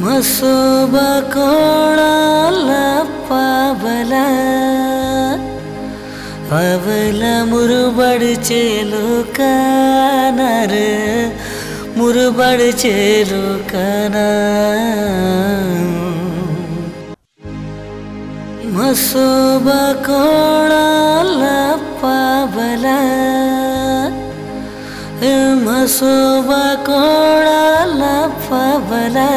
म्हसोबा कोणाला पावला पावला मुरबाडचे लोकांना रे मुरबाडचे लोकांना म्हसोबा कोणाला पावला म्हसोबा कोणाला पावला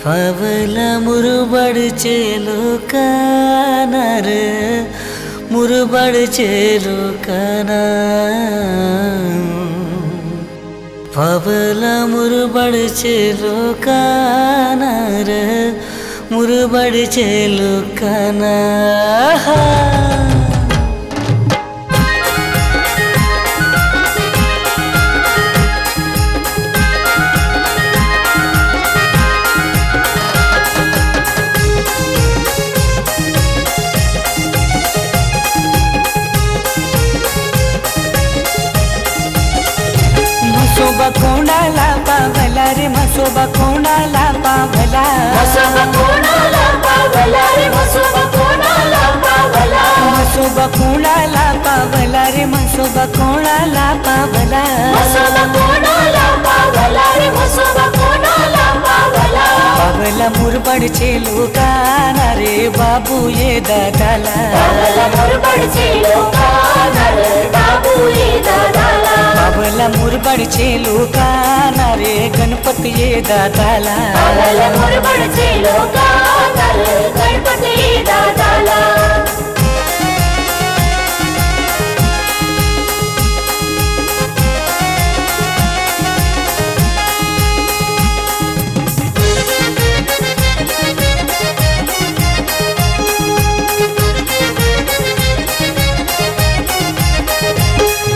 पावला मुरबाडचे लोकांना रे मुरबाडचे लोकांना पावला मुरबाडचे लोकांना रे मुरबाडचे लोकांना म्हसोबा कोणाला पावला रे म्हसोबा कोणाला पावला म्हसोबा कोणाला पावला रे म्हसोबा कोणाला पावला म्हसोबा कोणाला पावला रे म्हसोबा कोणाला पावला म्हसोबा कोणाला पावला रे म्हसोबा कोणाला पावला पावला मुरबाडचे लोकांना रे बाबू ये दादाला पावला मुरबाडचे लोकांना रे बाबू ये दादाला पावला मुरबाडचे लोकांना रे गणपती ये दादाला पावला मुरबाडचे लोकांना रे गणपती ये दादाला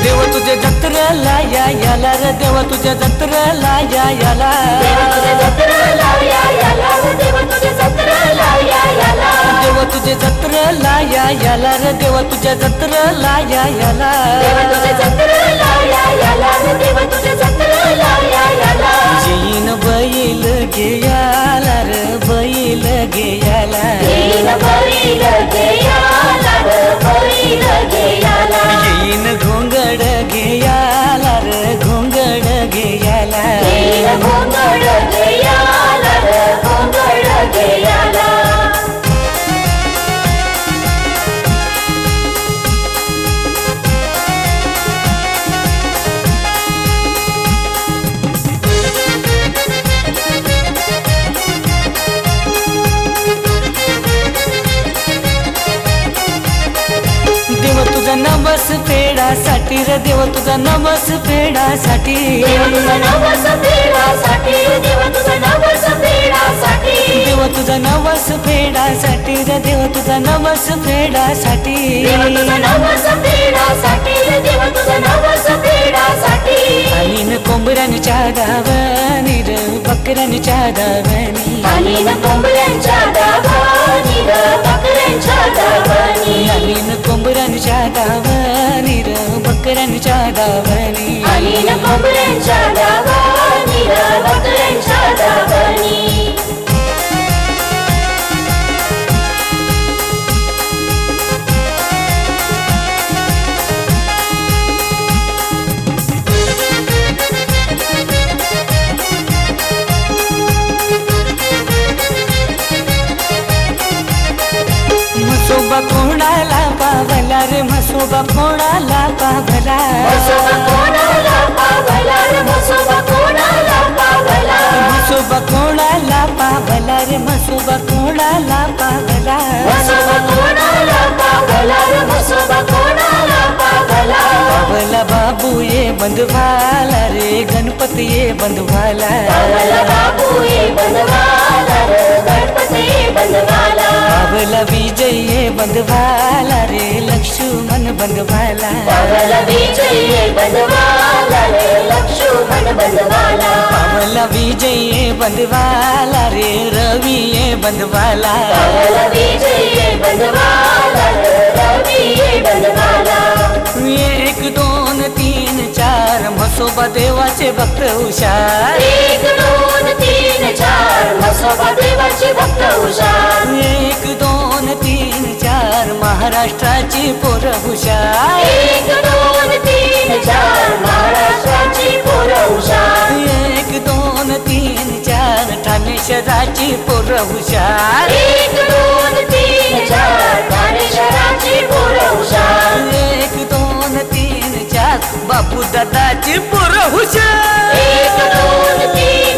देव तुझ्या जत्रेला याला रे देव तुझ्या जत्रेला याला देव तुझ्या जत्रेला याला देव तुझ्या जत्रेला याला देव तुझ्या जत्रेला याला रे देव तुझ्या जत्रेला याला देव तुझ्या जत्रेला याला देव तुझ्या जत्रेला याला जैन बैल गेयाला रे बैल गेयाला जैन बैल गेयाला रे बैल गेयाला जैन घोंगड गेयाला रे घोंगड गेयाला जैन घोंगड गेयाला रे घोंगड गेयाला देव तुझा नवस फेडासाठी रे देव तुझा नवस फेडासाठी देव तुझा नवस फेडासाठी देव तुझा नवस फेडासाठी देव तुझा नवस फेडासाठी रे देव तुझा नवस फेडासाठी देव तुझा नवस फेडासाठी देव तुझा नवस फेडासाठी आणि न कोंबड्यांच्या दावणी रे बकऱ्यांच्या दावणी आणि न कोंबड्यांच्या दावणी रे बकऱ्यांच्या दावणी आणि न कोंबड्यांच्या दावणी रे बकऱ्यांच्या दावणी आणि न कोंबड्यांच्या दावणी रे बकऱ्यांच्या दावणी म्हसोबा कोणाला पावला रे म्हसोबा कोणाला पावला म्हसोबा कोणाला पावला रे म्हसोबा कोणाला पावला म्हसोबा कोणाला पावला रे म्हसोबा कोणाला पावला म्हसोबा कोणाला पावला रे म्हसोबा कोणाला पावला पावला बाबू ये बंधवाला रे गणपती ये बंधवाला पावला बाबू ये बंधवाला रे गणपती ये बंधवाला पावला विजय ये बंधवाला रे लक्ष्मण बंधवाला पावला विजय ये बंधवाला रे लक्ष्मण बंधवाला पावला विजय ये बंधवाला रे रवि ये बंधवाला पावला विजय ये बंधवाला रे रवि ये बंधवाला 1 2 3 4 म्हसोबा देवाचे भक्त हुशार 1 2 3 4 शहराची भक्त हुशार. 1 2 3 4 महाराष्ट्राची पोरं हुशार. 1 2 3 4 महाराष्ट्राची पोरं हुशार. 1 2 3 4 ठाणे शहराची पोरं हुशार. 1 2 3 4 ठाणे शहराची पोरं हुशार. 1 2 3 4 बापू दादाची पोरं हुशार. 1 2 3